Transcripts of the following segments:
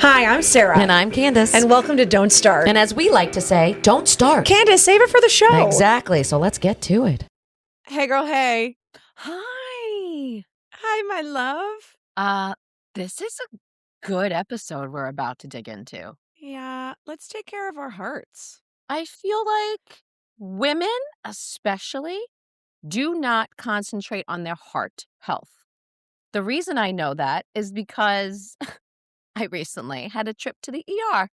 Hi, I'm Sarah. And I'm Candice. And welcome to Don't Start. And as we like to say, don't start. Candice, save it for the show. Exactly. So let's get to it. Hey, girl, hey. Hi. Hi, my love. This is a good episode we're about to dig into. Yeah, let's take care of our hearts. I feel like women, especially, do not concentrate on their heart health. The reason I know that is because I recently had a trip to the ER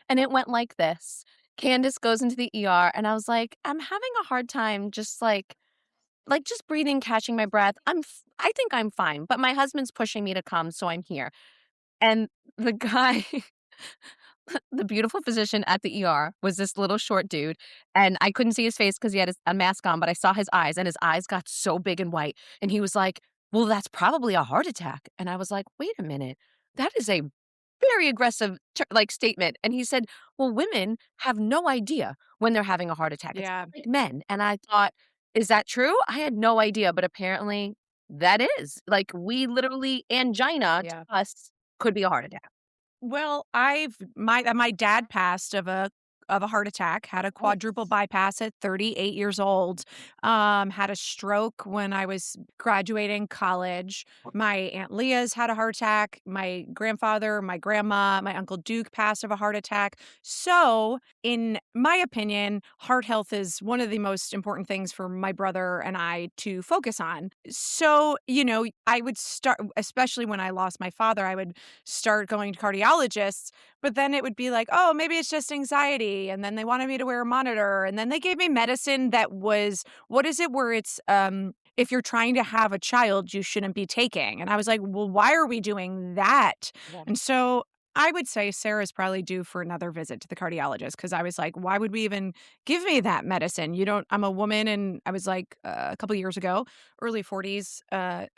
and it went like this. Candice goes into the ER and I was like, I'm having a hard time just just breathing, catching my breath. I think I'm fine, but my husband's pushing me to come, so I'm here. And the guy, the beautiful physician at the ER was this little short dude, and I couldn't see his face because he had a mask on, but I saw his eyes, and his eyes got so big and white, and he was like, well, that's probably a heart attack. And I was like, wait a minute, that is a very aggressive statement. And he said, well, women have no idea when they're having a heart attack. Yeah. It's like men. And I thought, is that true? I had no idea, but apparently that is. Like, we literally, angina to us could be a heart attack. Well, my dad passed of a heart attack, had a quadruple bypass at 38 years old, had a stroke when I was graduating college. My Aunt Leah's had a heart attack. My grandfather, my grandma, my Uncle Duke passed of a heart attack. So, in my opinion, heart health is one of the most important things for my brother and I to focus on. So, I would start, especially when I lost my father, I would start going to cardiologists, but then it would be like, oh, maybe it's just anxiety. And then they wanted me to wear a monitor. And then they gave me medicine that was, what is it, where it's, if you're trying to have a child, you shouldn't be taking. And I was like, well, why are we doing that? Yeah. And so I would say Sarah's probably due for another visit to the cardiologist, because I was like, why would we even give me that medicine? I'm a woman, and I was like, a couple of years ago, early 40s.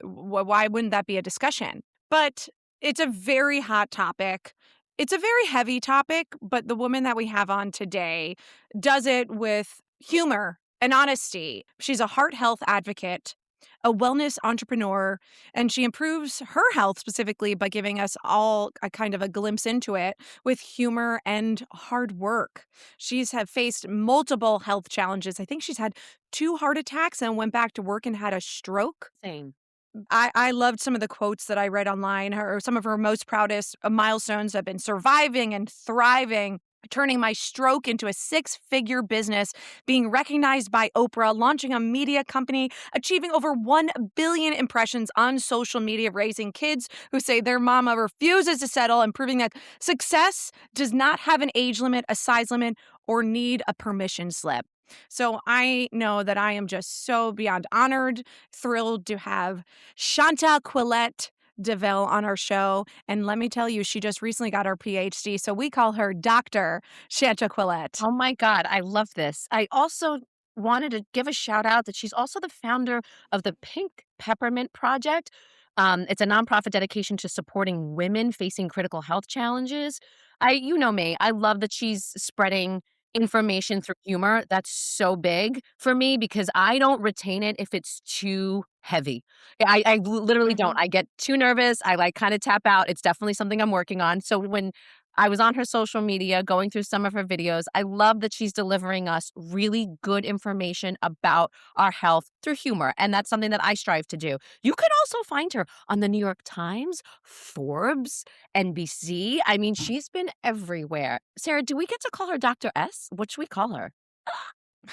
Why wouldn't that be a discussion? But it's a very hot topic. It's a very heavy topic, but the woman that we have on today does it with humor and honesty. She's a heart health advocate, a wellness entrepreneur, and she improves her health specifically by giving us all a kind of a glimpse into it with humor and hard work. She's faced multiple health challenges. I think she's had 2 heart attacks and went back to work and had a stroke. Same. I loved some of the quotes that I read online. Some of her most proudest milestones have been surviving and thriving, turning my stroke into a 6-figure business, being recognized by Oprah, launching a media company, achieving over 1 billion impressions on social media, raising kids who say their mama refuses to settle, and proving that success does not have an age limit, a size limit, or need a permission slip. So I know that I am just so beyond honored, thrilled to have ShantaQuilette DeVille on our show. And let me tell you, she just recently got her PhD, so we call her Dr. ShantaQuilette. Oh my God, I love this. I also wanted to give a shout out that she's also the founder of the Pink Peppermint Project. It's a nonprofit dedication to supporting women facing critical health challenges. You know me, I love that she's spreading information through humor. That's so big for me because I don't retain it if it's too heavy. I literally don't. I get too nervous. I kind of tap out. It's definitely something I'm working on. So when I was on her social media going through some of her videos, I love that she's delivering us really good information about our health through humor. And that's something that I strive to do. You can also find her on the New York Times, Forbes, NBC. I mean, she's been everywhere. Sarah, do we get to call her Dr. S? What should we call her?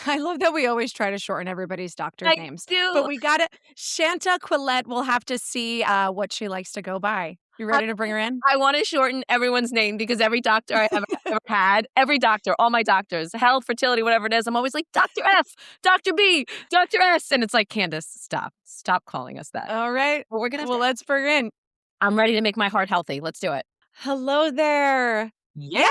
I love that we always try to shorten everybody's doctor's names. Do. But we got it. ShantaQuilette, we'll have to see what she likes to go by. You ready to bring her in? I want to shorten everyone's name because every doctor I have ever had, every doctor, all my doctors, health, fertility, whatever it is, I'm always like, Dr. F, Dr. B, Dr. S. And it's like, Candice, stop calling us that. All right. But we're going to Well, let's bring her in. I'm ready to make my heart healthy. Let's do it. Hello there. Yay!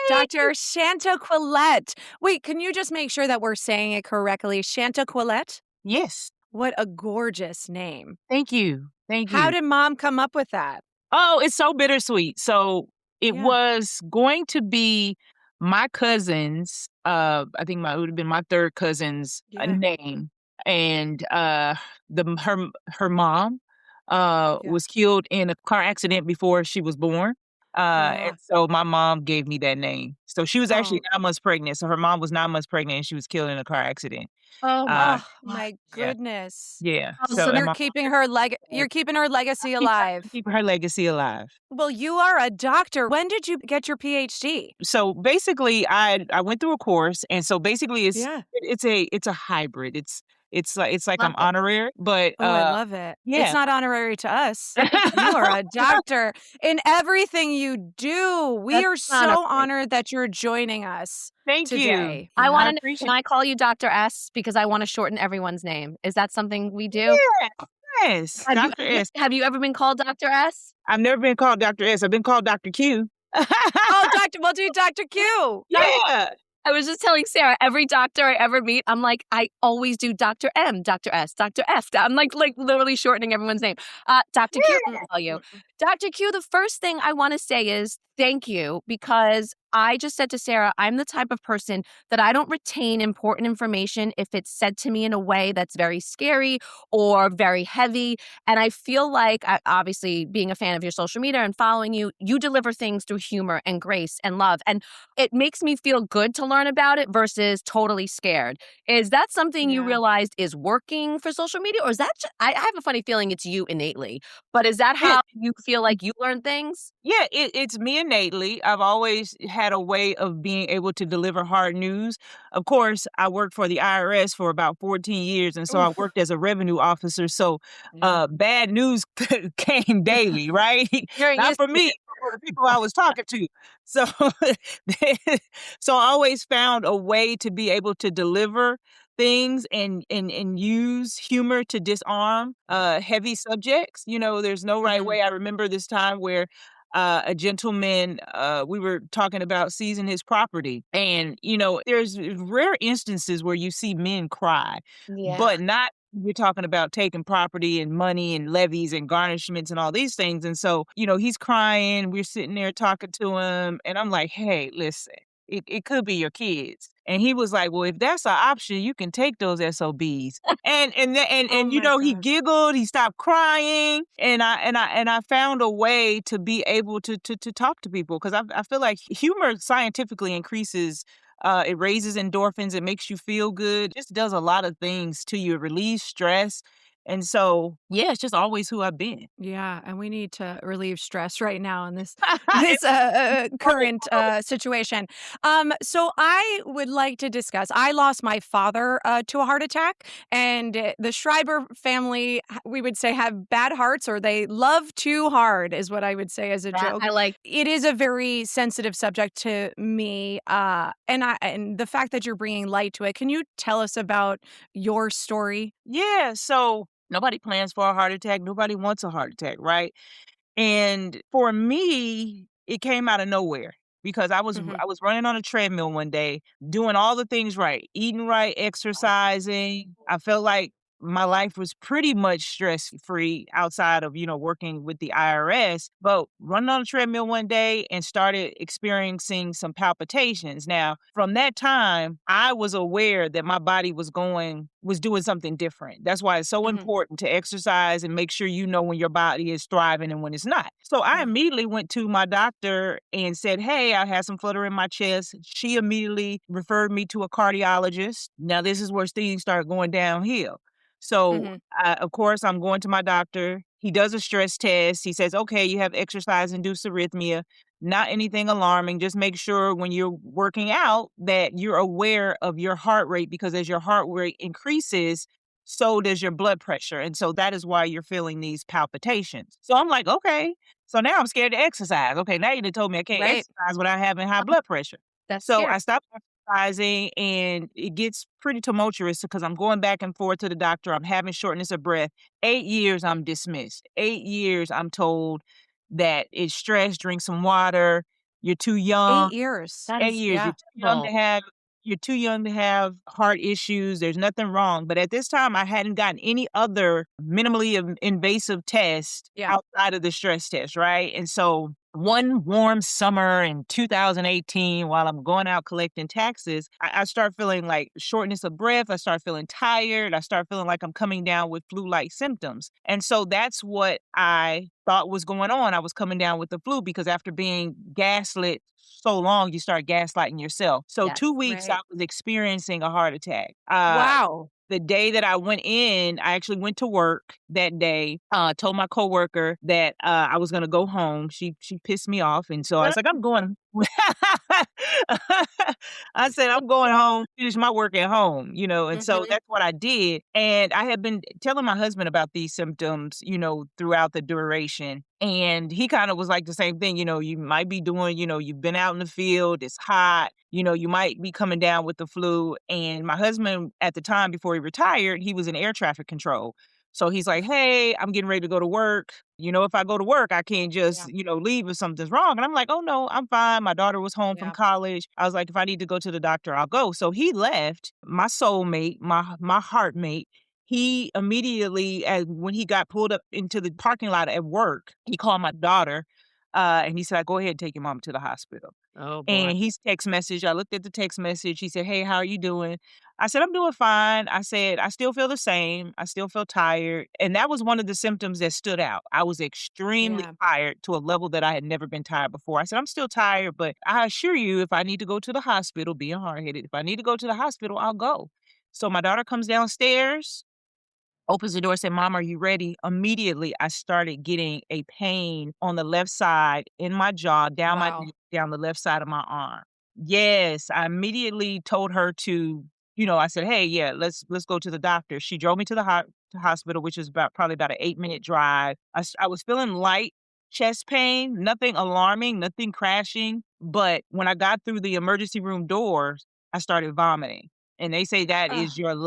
Dr. ShantaQuilette. Wait, can you just make sure that we're saying it correctly? ShantaQuilette? Yes. What a gorgeous name. Thank you. Thank you. How did mom come up with that? Oh, it's so bittersweet. So it was going to be my cousin's, I think it would have been my third cousin's name. And her mom was killed in a car accident before she was born. And so my mom gave me that name. So she was actually 9 months pregnant. So her mom was 9 months pregnant and she was killed in a car accident. Oh Oh my my Yeah. goodness. Yeah. God. So So and You're my keeping her you're keeping her legacy alive. keep her legacy alive. Well, you are a doctor. When did you get your PhD? So basically I went through a course, and so basically Yeah. it's a hybrid. It's like Love I'm it. honorary, but Oh, I love it. It's yeah. not honorary to us. You are a doctor in everything you do. We That's are an honor. so honored that you're joining us Thank you. today. I Yeah. want I to know, appreciate can I call you Dr. S? Because I want to shorten everyone's name. Is that something we do? Yes, Have you, Dr. S. have you ever been called Dr. S? I've never been called Dr. S. I've been called Dr. Q. Oh, we'll do Dr. Q. Yeah. I was just telling Sarah, every doctor I ever meet, I'm like, I always do Dr. M, Dr. S, Dr. F. I'm like literally shortening everyone's name. Dr. Q, I'll tell you. Dr. Q, the first thing I want to say is thank you, because I just said to Sarah, I'm the type of person that I don't retain important information if it's said to me in a way that's very scary or very heavy. And I feel like, obviously, being a fan of your social media and following you, you deliver things through humor and grace and love. And it makes me feel good to learn about it versus totally scared. Is that something you Yeah. realized is working for social media? Or is that, I have a funny feeling it's you innately, but is that how you feel like you learn things? Yeah, it's me innately. I've always had a way of being able to deliver hard news. Of course, I worked for the IRS for about 14 years, and so I worked as a revenue officer. So bad news came daily, right? You're Not used for to me, it. but for the people I was talking to. So, so I always found a way to be able to deliver things and use humor to disarm heavy subjects. There's no right way. I remember this time where a gentleman, we were talking about seizing his property. And, there's rare instances where you see men cry, but not, we're talking about taking property and money and levies and garnishments and all these things. And so, he's crying. We're sitting there talking to him. And I'm like, hey, listen, it could be your kids. And he was like, well, if that's an option, you can take those SOBs. And Oh my he gosh. giggled, he stopped crying, and I found a way to be able to talk to people, because I feel like humor scientifically increases. It raises endorphins. It makes you feel good. Just does a lot of things to you. It relieves stress. And so, yeah, it's just always who I've been. Yeah, and we need to relieve stress right now in this It's current situation. So I would like to discuss. I lost my father to a heart attack, and the Schreiber family, we would say, have bad hearts, or they love too hard, is what I would say as a joke. I like. It is a very sensitive subject to me, and the fact that you're bringing light to it. Can you tell us about your story? Yeah, so nobody plans for a heart attack. Nobody wants a heart attack, right? And for me, it came out of nowhere, because I was running on a treadmill one day, doing all the things right, eating right, exercising. I felt like my life was pretty much stress free outside of, working with the IRS, but running on a treadmill one day and started experiencing some palpitations. Now, from that time, I was aware that my body was doing something different. That's why it's so important to exercise and make sure you know when your body is thriving and when it's not. So I immediately went to my doctor and said, hey, I had some flutter in my chest. She immediately referred me to a cardiologist. Now, this is where things start going downhill. So, of course, I'm going to my doctor. He does a stress test. He says, okay, you have exercise-induced arrhythmia. Not anything alarming. Just make sure when you're working out that you're aware of your heart rate, because as your heart rate increases, so does your blood pressure. And so that is why you're feeling these palpitations. So I'm like, okay. So now I'm scared to exercise. Okay, now you done told me I can't Right. exercise without having high blood pressure. That's So scary. I stopped exercising, and it gets pretty tumultuous because I'm going back and forth to the doctor. I'm having shortness of breath. 8 years I'm dismissed. 8 years I'm told that it's stress, drink some water, you're too young. 8 years. That 8 is years, Yeah. you're too young to have heart issues. There's nothing wrong. But at this time, I hadn't gotten any other minimally invasive test Yeah. outside of the stress test, right? And so one warm summer in 2018, while I'm going out collecting taxes, I start feeling like shortness of breath. I start feeling tired. I start feeling like I'm coming down with flu-like symptoms. And so that's what I thought was going on. I was coming down with the flu because after being gaslit so long, you start gaslighting yourself. So Yes. 2 weeks I Right. was experiencing a heart attack. Wow. The day that I went in, I actually went to work that day, told my coworker that I was gonna go home. She pissed me off, and so I was like, "I'm going." I said, "I'm going home, finish my work at home," and so Mhm. that's what I did. And I had been telling my husband about these symptoms, throughout the duration. And he kind of was like the same thing, you might be doing, you've been out in the field, it's hot, you might be coming down with the flu. And my husband at the time before he retired, he was in air traffic control. So he's like, "Hey, I'm getting ready to go to work. If I go to work, I can't just, Yeah. leave if something's wrong." And I'm like, "Oh no, I'm fine. My daughter was home from Yeah. college." I was like, "If I need to go to the doctor, I'll go." So he left. My soulmate, my heartmate, he immediately, as when he got pulled up into the parking lot at work, he called my daughter, and he said, "Go ahead and take your mom to the hospital." Oh boy. And he's text message. I looked at the text message. He said, "Hey, how are you doing?" I said, "I'm doing fine." I said, "I still feel the same. I still feel tired." And that was one of the symptoms that stood out. I was extremely Yeah. tired to a level that I had never been tired before. I said, "I'm still tired, but I assure you, if I need to go to the hospital," being hard headed, "if I need to go to the hospital, I'll go." So my daughter comes downstairs, opens the door, said, "Mom, are you ready?" Immediately, I started getting a pain on the left side in my jaw, down my Wow. neck, down the left side of my arm. Yes, I immediately told her to, I said, "Hey, yeah, let's go to the doctor." She drove me to the hospital, which is probably about an 8-minute drive. I was feeling light chest pain, nothing alarming, nothing crashing. But when I got through the emergency room doors, I started vomiting. And they say Ugh.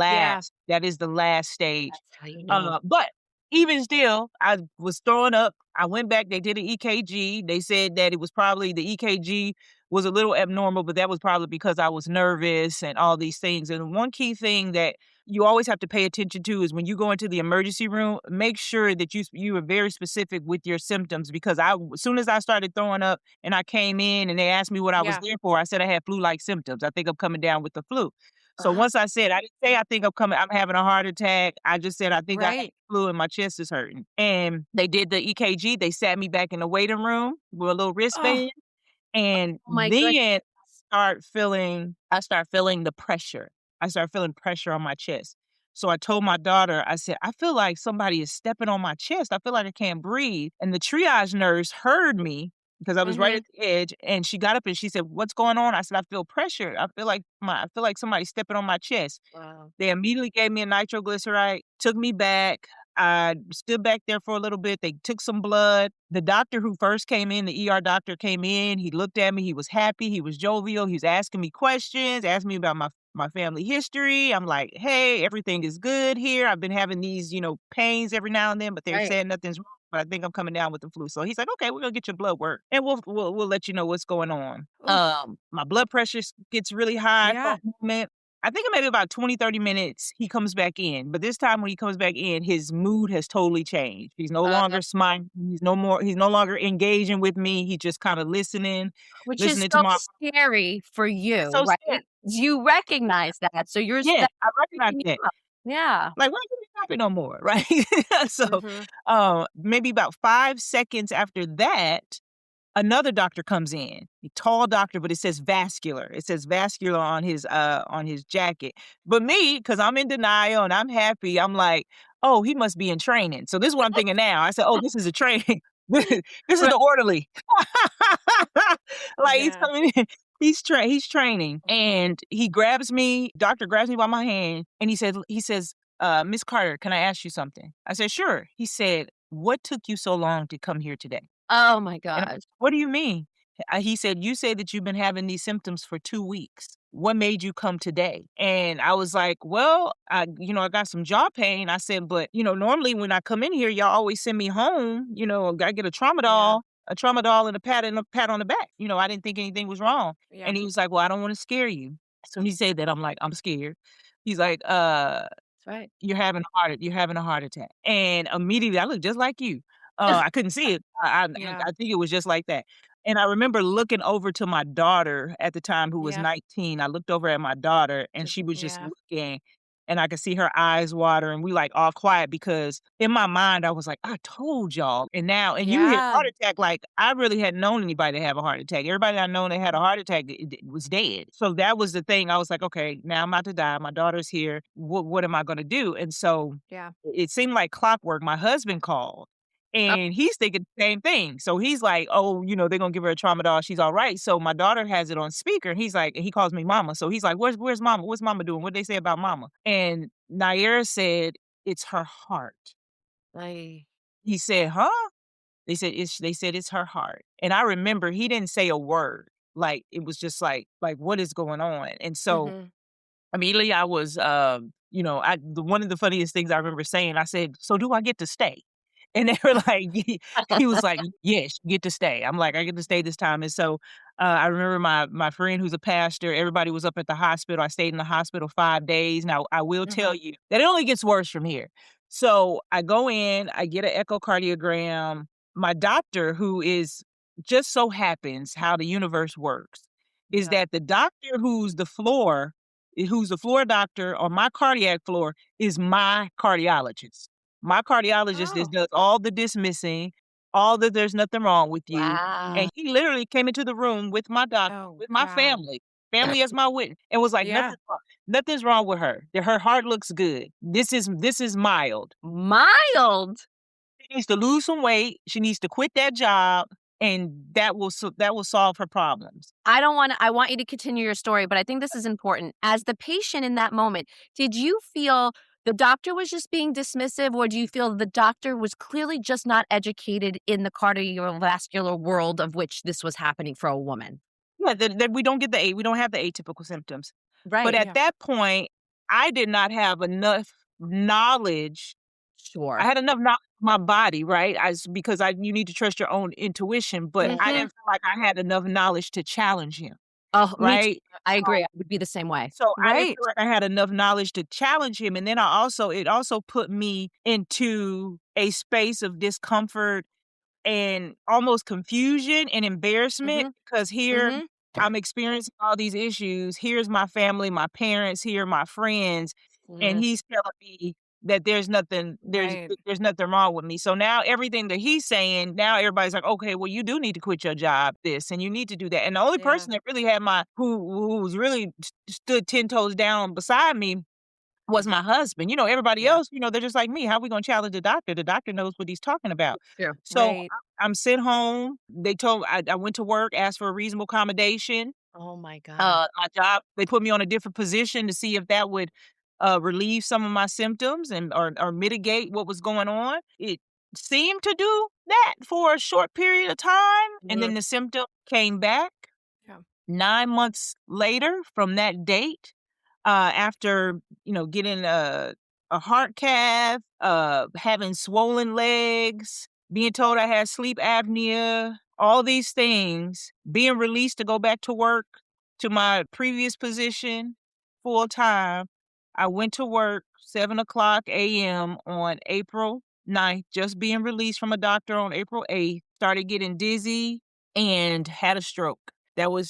Yeah. that is the last stage. That's how you know. But even still, I was throwing up. I went back, they did an EKG. They said that it was probably the EKG was a little abnormal, but that was probably because I was nervous and all these things. And one key thing that you always have to pay attention to is when you go into the emergency room, make sure that you are very specific with your symptoms, because as soon as I started throwing up and I came in and they asked me what I was Yeah. there for, I said I had flu-like symptoms. I think I'm coming down with the flu. So Ugh. once I didn't say I think I'm having a heart attack. I just said I think I have Right. flu and my chest is hurting. And they did the EKG. They sat me back in the waiting room with a little Oh. wristband. And Oh my goodness. then I start feeling the pressure. I start feeling pressure on my chest. So I told my daughter, I said, "I feel like somebody is stepping on my chest. I feel like I can't breathe." And the triage nurse heard me because I was right at Mhm. the edge, and she got up and she said, "What's going on?" I said, "I feel pressure. I feel like somebody's stepping on my chest." Wow. They immediately gave me a nitroglyceride, took me back. I stood back there for a little bit. They took some blood. The doctor who first came in, the ER doctor came in. He looked at me. He was happy. He was jovial. He was asking me questions, asking me about my family history. I'm like, "Hey, everything is good here. I've been having these, pains every now and then, but they're Right. saying nothing's wrong. But I think I'm coming down with the flu." So he's like, "Okay, we're gonna get your blood work, and we'll let you know what's going on." Oof. My blood pressure gets really high for Yeah. a moment. I think maybe about 20, 30 minutes, he comes back in. But this time when he comes back in, his mood has totally changed. He's no Uh, longer smiling. He's no longer engaging with me. He's just kind of which is listening to so my scary for it's you, so scary. right? You recognize that, so Yeah, that's I recognize freaking you that. out. Yeah. Like, why can't we happy no more? Right? So Mhm. maybe about 5 seconds after that, another doctor comes in, a tall doctor, but it says vascular. It says vascular on his jacket. But me, because I'm in denial and I'm happy, I'm like, "Oh, he must be in training." So this is what I'm thinking now. I said, "Oh, this is a training. This is Right. the orderly." Like he's Yeah. coming in. He's training. And doctor grabs me by my hand and he says, "Miss Carter, can I ask you something?" I said, "Sure." He said, "What took you so long to come here today?" Oh my And gosh. "What do you mean?" He said, "You say that you've been having these symptoms for 2 weeks. What made you come today?" And I was like, "Well, I got some jaw pain." I said, "But, normally when I come in here, y'all always send me home. I get Yeah. a tramadol and a pat on the back. I didn't think anything was wrong." Yeah. And he was like, "Well, I don't want to scare you." So he said that, I'm like, "I'm scared." He's like, That's right. You're having a heart attack." And immediately I look just like you. I couldn't see it. Yeah. I think it was just like that. And I remember looking over to my daughter at the time who was Yeah. 19. I looked over at my daughter and she was just Yeah. looking and I could see her eyes water and we like all quiet because in my mind I was like, I told y'all. And now, and you hear Yeah. heart attack, like I really hadn't known anybody to have a heart attack. Everybody I known that had a heart attack was dead. So that was the thing. I was like, okay, now I'm about to die. My daughter's here. What am I going to do? And so Yeah. it seemed like clockwork. My husband called Oh, and he's thinking the same thing. So he's like, oh, they're gonna give her a tramadol. She's all right. So my daughter has it on speaker. And he's like, and he calls me mama. So he's like, where's mama? What's mama doing? What they say about mama? And Naira said, it's her heart. I He said, huh? They said it's her heart. And I remember he didn't say a word. Like it was just like what is going on? And so Mhm. immediately I was one of the funniest things I remember saying, I said, so do I get to stay? And they were like, he was like, yes, you get to stay. I'm like, I get to stay this time. And so I remember my friend who's a pastor, everybody was up at the hospital. I stayed in the hospital 5 days. Now I will tell Mhm. you that it only gets worse from here. So I go in, I get an echocardiogram. My doctor, who is just so happens how the universe works, is Yeah. that the doctor who's the floor doctor on my cardiac floor is my cardiologist. My cardiologist Oh. does all the dismissing, all that there's nothing wrong with you. wow. And he literally came into the room with my doctor, Oh with my God. family as my witness, and was like, Yeah. nothing's wrong with her. Her heart looks good. This is mild. Mild. She needs to lose some weight. She needs to quit that job, and that will solve her problems. I want you to continue your story, but I think this is important. As the patient in that moment, did you feel the doctor was just being dismissive, or do you feel the doctor was clearly just not educated in the cardiovascular world of which this was happening for a woman? Yeah, that we don't have the atypical symptoms. But Right. at Yeah. that point, I did not have enough knowledge. I Sure. had enough knowledge of my body, right? Because you need to trust your own intuition, but I Mhm. didn't feel like I had enough knowledge to challenge him, Oh, me too. right? I So agree. I would be the same way. so I didn't Right. feel like I had enough knowledge to challenge him, and then it also put me into a space of discomfort and almost confusion and embarrassment Mhm. because here Mhm. I'm experiencing all these issues. Here's my family, my parents, here are my friends, and Mhm. he's telling me that Right. there's nothing wrong with me. So now everything that he's saying, now everybody's like, okay, well, you do need to quit your job, this, and you need to do that. And the only Yeah. person that really had who was really stood 10 toes down beside me was my husband. Everybody Yeah. else, they're just like me. How are we gonna challenge the doctor? The doctor knows what he's talking about. True. So Right. I'm sent home. I went to work, asked for a reasonable accommodation. Oh my God. My job, they put me on a different position to see if that would relieve some of my symptoms and or mitigate what was going on. It seemed to do that for a short period of time, and Mhm. then the symptom came back Yeah. 9 months later from that date, after getting a heart cath, having swollen legs, being told I had sleep apnea, all these things, being released to go back to work to my previous position full time. I went to work 7 o'clock a.m. on April 9th, just being released from a doctor on April 8th, started getting dizzy and had a stroke. That was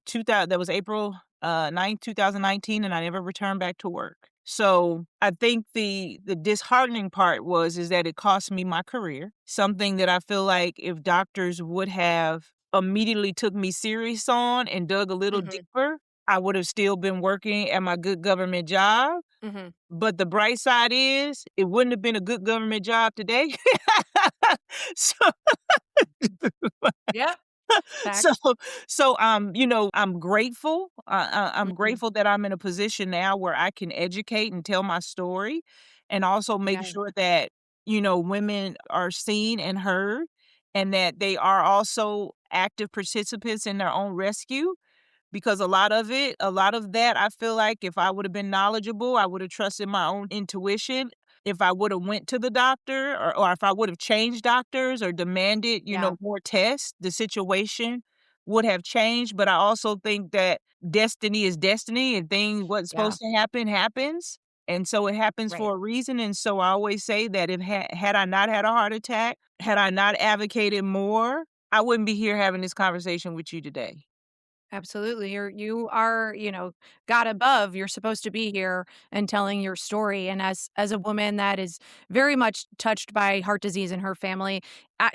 2000 that was April 9th, 2019, and I never returned back to work. So I think the disheartening part is that it cost me my career. Something that I feel like if doctors would have immediately took me serious on and dug a little Mhm. deeper, I would have still been working at my good government job. Mhm. But the bright side is it wouldn't have been a good government job today. so Yep. so Facts. I'm grateful. I'm Mhm. grateful that I'm in a position now where I can educate and tell my story and also make Yeah. sure that women are seen and heard and that they are also active participants in their own rescue because a lot of that, I feel like if I would have been knowledgeable, I would have trusted my own intuition. If I would have went to the doctor or if I would have changed doctors or demanded, Yeah. more tests, the situation would have changed. But I also think that destiny is destiny and what's Yeah. supposed to happen happens. And so it happens Right. for a reason. And so I always say that if had I not had a heart attack, had I not advocated more, I wouldn't be here having this conversation with you today. Absolutely. You are, God above, you're supposed to be here and telling your story. And as a woman that is very much touched by heart disease in her family,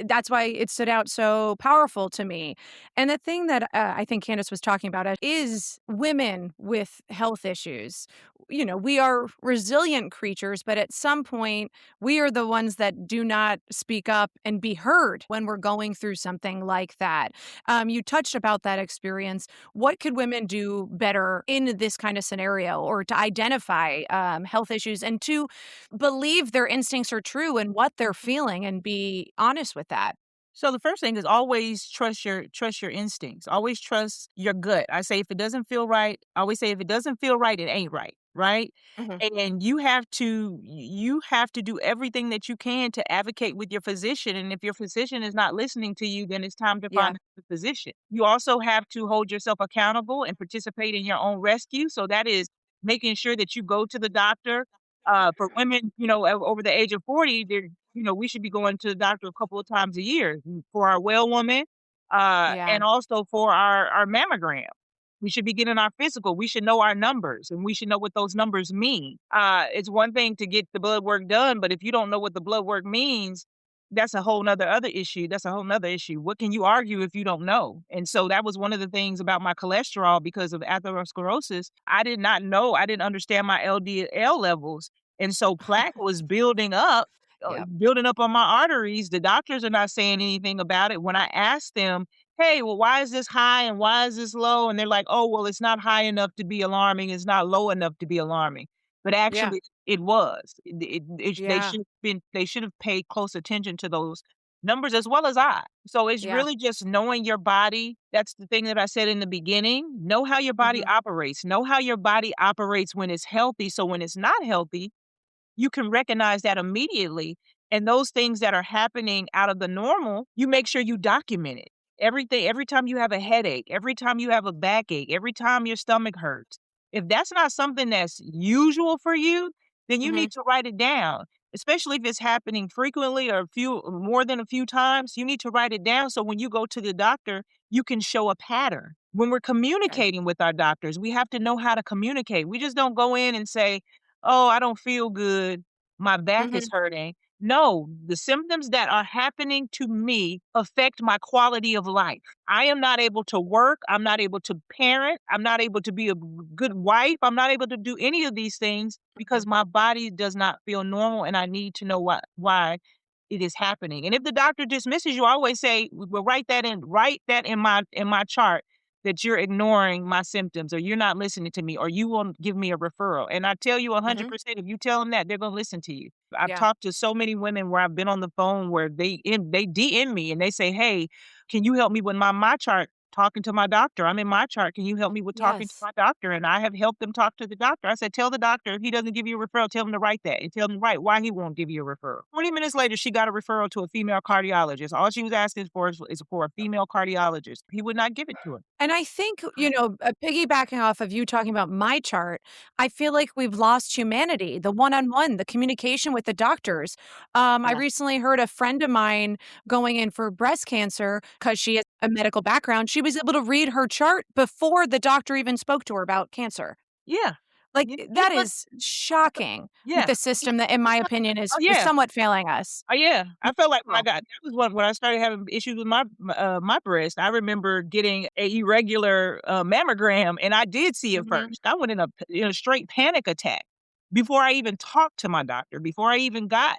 that's why it stood out so powerful to me. And the thing that I think Candice was talking about is women with health issues. We are resilient creatures, but at some point, we are the ones that do not speak up and be heard when we're going through something like that. You touched about that experience. What could women do better in this kind of scenario, or to identify health issues and to believe their instincts are true and what they're feeling and be honest with that? So the first thing is always trust your instincts. Always trust your gut. I say if it doesn't feel right, I always say if it doesn't feel right, it ain't right, right? Hmm. And you have to do everything that you can to advocate with your physician. And if your physician is not listening to you, then it's time to Yeah. find a physician. You also have to hold yourself accountable and participate in your own rescue. So that is making sure that you go to the doctor. For women, over the age of 40, we should be going to the doctor a couple of times a year for our well woman, Yeah. and also for our mammogram. We should be getting our physical. We should know our numbers and we should know what those numbers mean. It's one thing to get the blood work done, but if you don't know what the blood work means, that's a whole nother other issue. That's a whole nother issue. What can you argue if you don't know? And so that was one of the things about my cholesterol because of atherosclerosis. I did not know, I didn't understand my LDL levels. And so plaque was Yep. building up on my arteries. The doctors are not saying anything about it. When I asked them, "Hey, well, why is this high and why is this low?" And they're like, "Oh, well, it's not high enough to be alarming. It's not low enough to be alarming." But Yeah. actually, it was. Yeah. They should have paid close attention to those numbers as well as I. So it's Yeah. really just knowing your body. That's the thing that I said in the beginning. Know how your body Hmm. operates. Know how your body operates when it's healthy. So when it's not healthy, you can recognize that immediately. And those things that are happening out of the normal, you make sure you document it. Everything, every time you have a headache, every time you have a backache, every time your stomach hurts. If that's not something that's usual for you, then you Hmm. need to write it down. Especially if it's happening frequently or more than a few times, you need to write it down so when you go to the doctor, you can show a pattern. When we're Okay. communicating with our doctors, we have to know how to communicate. We just don't go in and say, "Oh, I don't feel good. My back is Hmm. hurting." No, the symptoms that are happening to me affect my quality of life. I am not able to work. I'm not able to parent. I'm not able to be a good wife. I'm not able to do any of these things because my body does not feel normal and I need to know why it is happening. And if the doctor dismisses you, I always say, "Well, write that in my chart that you're ignoring my symptoms or you're not listening to me or you won't give me a referral." And I tell you Hmm. 100%, if you tell them that, they're going to listen to you. I've Yeah. talked to so many women where I've been on the phone where they DM me and they say, "Hey, can you help me with my chart talking to my doctor? I'm in my chart. Can you help me with talking to Yes. my doctor?" And I have helped them talk to the doctor. I said, "Tell the doctor if he doesn't give you a referral, tell him to write that and tell him to write why he won't give you a referral." 20 minutes later, she got a referral to a female cardiologist. All she was asking for is for a female cardiologist. He would not give it to her. And I think, piggybacking off of you talking about my chart, I feel like we've lost humanity, the one-on-one, the communication with the doctors. I Yeah. recently heard a friend of mine going in for breast cancer because she has a medical background. She was able to read her chart before the doctor even spoke to her about cancer. Yeah. Like, Yeah, yeah, that but is shocking with yeah. the system that, in my opinion, Oh, is yeah. somewhat failing us. Oh, yeah. I felt like when I Wow. got that was when I started having issues with my breast. I remember getting a irregular, mammogram, and I did see it Mhm. first. I went in a straight panic attack before I even talked to my doctor, before I even got,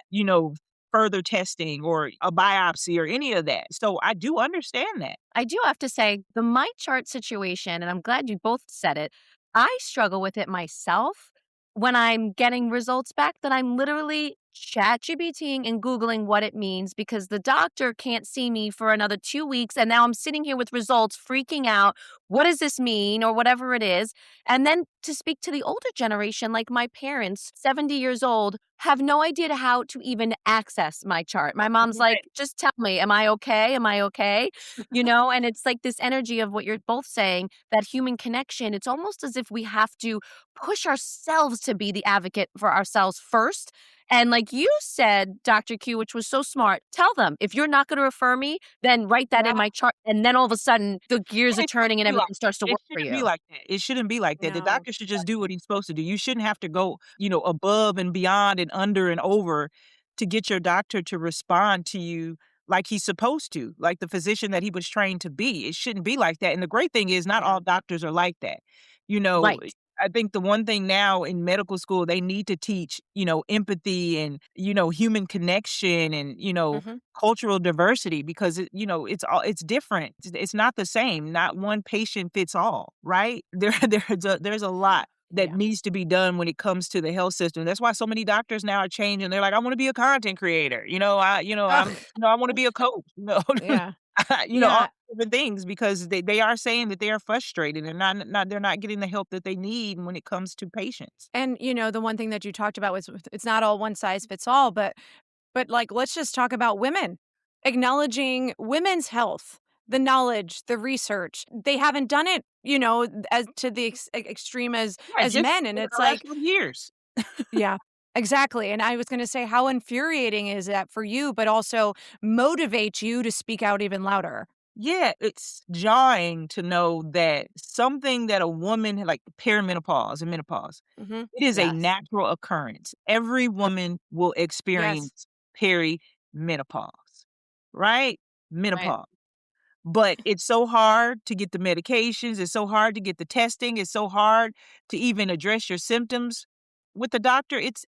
further testing or a biopsy or any of that. So I do understand that. I do have to say the my chart situation, and I'm glad you both said it. I struggle with it myself when I'm getting results back that I'm literally chat GBTing and Googling what it means because the doctor can't see me for another 2 weeks. And now I'm sitting here with results freaking out. what does this mean, or whatever it is. And then to speak to the older generation, like my parents, 70 years old, have no idea how to even access my chart. My mom's like, Right. just tell me, am I okay? Am I okay? And it's like this energy of what you're both saying, that human connection. It's almost as if we have to push ourselves to be the advocate for ourselves first. And like you said, Dr. Q, which was so smart, tell them, if you're not going to refer me, then write that in Yeah. my chart. And then all of a sudden the gears And are it shouldn't turning and be like everything starts to it work for shouldn't be you. like that. It shouldn't be like that. The No. doctor should just do what he's supposed to do. You shouldn't have to go, above and beyond and under and over to get your doctor to respond to you like he's supposed to, like the physician that he was trained to be. It shouldn't be like that. And the great thing is not Yeah. all doctors are like that. You know, Right. I think the one thing now in medical school, they need to teach, empathy and, human connection and, Mhm. cultural diversity because it's different. It's not the same. Not one patient fits all, right? There's a lot that Yeah. needs to be done when it comes to the health system. That's why so many doctors now are changing. They're like, I want to be a content creator. I want to be a coach. Yeah. All Yeah. different things because they are saying that they are frustrated and they're not getting the help that they need when it comes to patients. And the one thing that you talked about was it's not all one size fits all, but like let's just talk about women. Acknowledging women's health, the knowledge, the research. They haven't done it, as to the extreme Yeah, as just men, and in it's the last like, few years. yeah. Exactly. And I was going to say, how infuriating is that for you, but also motivate you to speak out even louder? Yeah, it's jarring to know that something that a woman like perimenopause and menopause, Hmm. it is a Yes. natural occurrence. Every woman will Yes. experience perimenopause, right? Right. Menopause. But it's so hard to get the medications, it's so hard to get the testing, it's so hard to even address your symptoms with the doctor. It's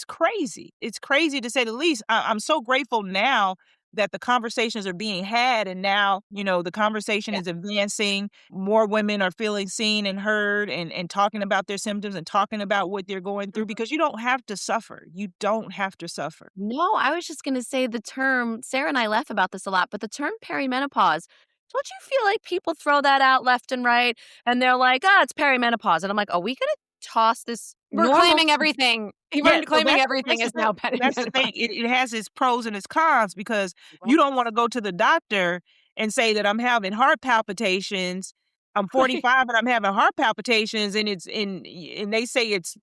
crazy. It's crazy to say the least. I'm so grateful now that the conversations are being had and now, the conversation Yeah. is advancing. More women are feeling seen and heard and talking about their symptoms and talking about what they're going through Mhm. because you don't have to suffer. You don't have to suffer. No, I was just going to say the term, Sarah and I laugh about this a lot, but the term perimenopause, don't you feel like people throw that out left and right and they're like, it's perimenopause. And I'm like, are we going to toss this We're normal? claiming everything. Yeah, We're so claiming everything is now that's the thing. perimenopausal. It has its pros and its cons because Right. you don't wanna go to the doctor and say that I'm having heart palpitations. I'm Right. 45 and I'm having heart palpitations and and they say it's,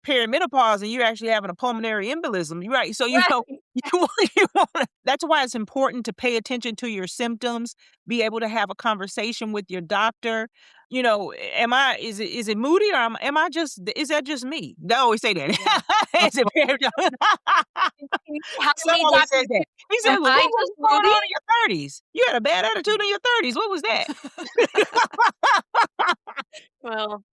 perimenopause and you're actually having a pulmonary embolism. You're right. So, Right. you wanna that's why it's important to pay attention to your symptoms, be able to have a conversation with your doctor. Is it moody or am I just is that just me? They always say that. Yeah. Is it Help Son me, always Dr. says that. He says, Am "Well, I what was just going moody? on in your 30s? You had a bad attitude in your 30s. What was that?" Well,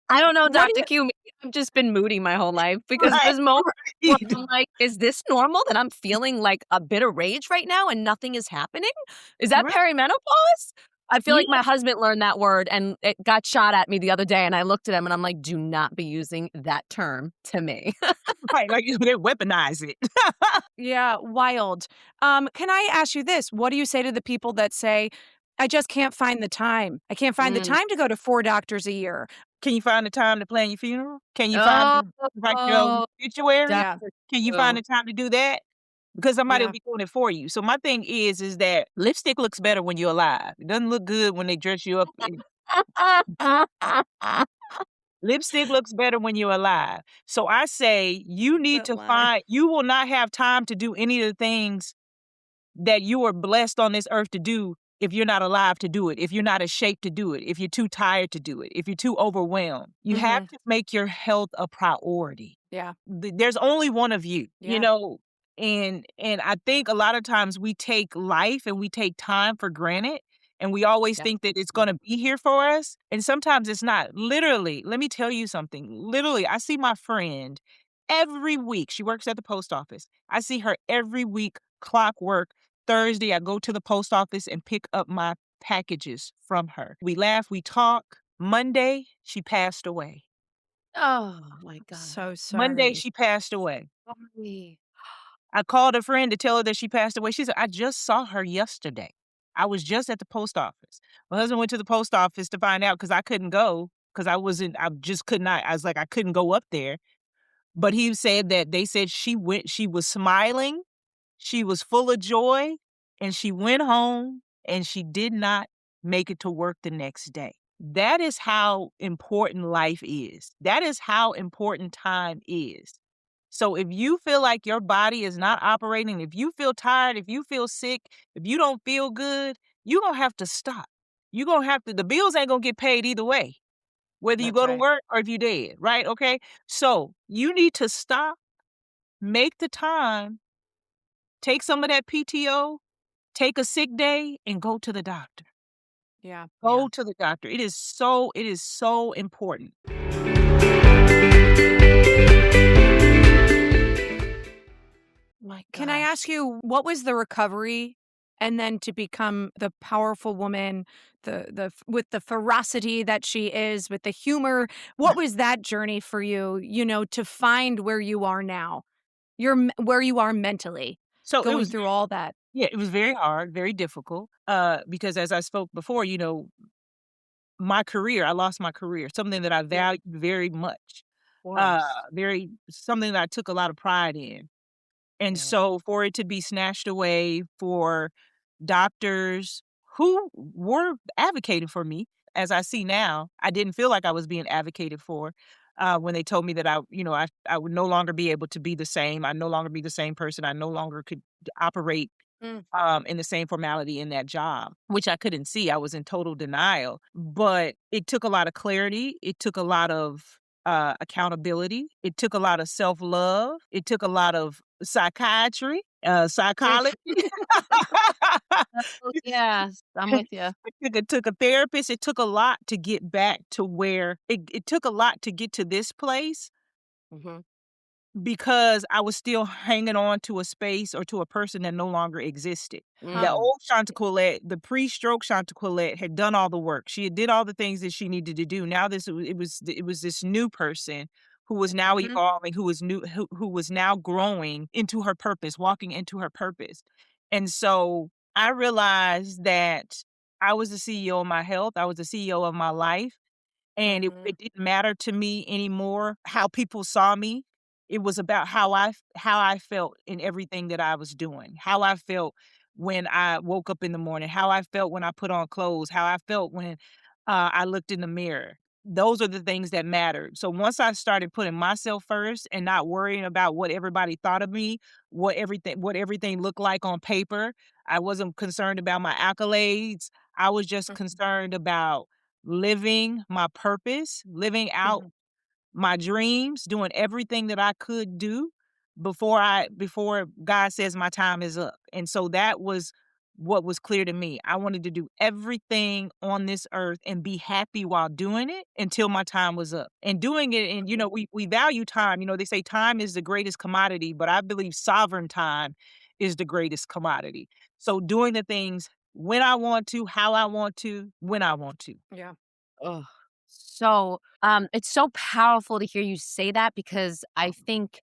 I don't know, What Dr. is Q. Maybe I've just been moody my whole life because right, there's moments where right. I'm like, is this normal that I'm feeling like a bit of rage right now and nothing is happening? Is that Right. perimenopause? I feel Yeah, like my husband learned that word and it got shot at me the other day. And I looked at him and I'm like, do not be using that term to me. right, like, they weaponize it. Yeah, wild. Can I ask you this? What do you say to the people that say, I just can't find the time. I can't find the Mm. time to go to 4 doctors a year. Can you find the time to plan your funeral? Can you find Oh, the write your obituary? Yeah, Dr. Can you find Q. the time to do that? Because somebody will yeah. be doing it for you. So my thing is that lipstick looks better when you're alive. It doesn't look good when they dress you up. Lipstick looks better when you're alive. So I say you need That to lie. you will not have time to do any of the things that you are blessed on this earth to do if you're not alive to do it, if you're not in shape to do it, if you're too tired to do it, if you're too overwhelmed. You have Mhm. to make your health a priority. Yeah, There's only one of you, yeah, and I think a lot of times we take life and we take time for granted and we always Yeah. think that it's going to be here for us and sometimes it's not. Literally, let me tell you something. Literally, I see my friend every week. She works at the post office. I see her every week clockwork. Thursday, I go to the post office and pick up my packages from her. We laugh, we talk. Monday, she passed away. Oh my God. so Monday, sorry. she passed away. Sorry. I called a friend to tell her that she passed away. She said, I just saw her yesterday. I was just at the post office. My husband went to the post office to find out because I couldn't go because I just could not. I was like, I couldn't go up there. But he said that they said she was smiling, she was full of joy, and she went home and she did not make it to work the next day. That is how important life is. That is how important time is. So if you feel like your body is not operating, if you feel tired, if you feel sick, if you don't feel good, you're going to have to stop. You're going to have to, the bills ain't going to get paid either way, whether you That's go to right. work or if you're dead, right? Okay. So you need to stop, make the time, take some of that PTO, take a sick day, and go to the doctor. Yeah. Go to the doctor. It is so important. My Can I gosh. ask you, what was the recovery and then to become the powerful woman, with the ferocity that she is, with the humor? What was that journey for you, to find where you are now? Where you are mentally, So it going was through all that. yeah, it was very hard, very difficult. Because as I spoke before, my career, I lost my career, something that I valued very much. Course. Very something that I took a lot of pride in. And Yeah. so for it to be snatched away, for doctors who were advocating for me, as I see now, I didn't feel like I was being advocated for when they told me that I would no longer be able to be the same. I no longer be the same person. I no longer could operate Mm. in the same formality in that job, which I couldn't see. I was in total denial. But it took a lot of clarity. It took a lot of accountability. It took a lot of self love. It took a lot of psychiatry, Mm. psychology. Oh, yes, I'm with you. It took a therapist. It took a lot to get back to where it took a lot to get to this place Mhm. because I was still hanging on to a space or to a person that no longer existed. The Mm. old ShantaQuilette, the pre-stroke ShantaQuilette had done all the work. She had did all the things that she needed to do. Now it was this new person who was now Mhm. evolving, who was now growing into her purpose, walking into her purpose. And so I realized that I was the CEO of my health. I was the CEO of my life. And Mhm. it didn't matter to me anymore how people saw me. It was about how I felt in everything that I was doing, how I felt when I woke up in the morning, how I felt when I put on clothes, how I felt when I looked in the mirror. Those are the things that mattered. So once I started putting myself first and not worrying about what everybody thought of me, what everything looked like on paper, I wasn't concerned about my accolades. I was just Mhm. concerned about living my purpose, living out Mhm. my dreams, doing everything that I could do before God says my time is up. And so that was what was clear to me. I wanted to do everything on this earth and be happy while doing it until my time was up. And doing it, and we value time. They say time is the greatest commodity, but I believe sovereign time is the greatest commodity. So doing the things when I want to, how I want to, when I want to. Yeah. Ugh. So, it's so powerful to hear you say that because I think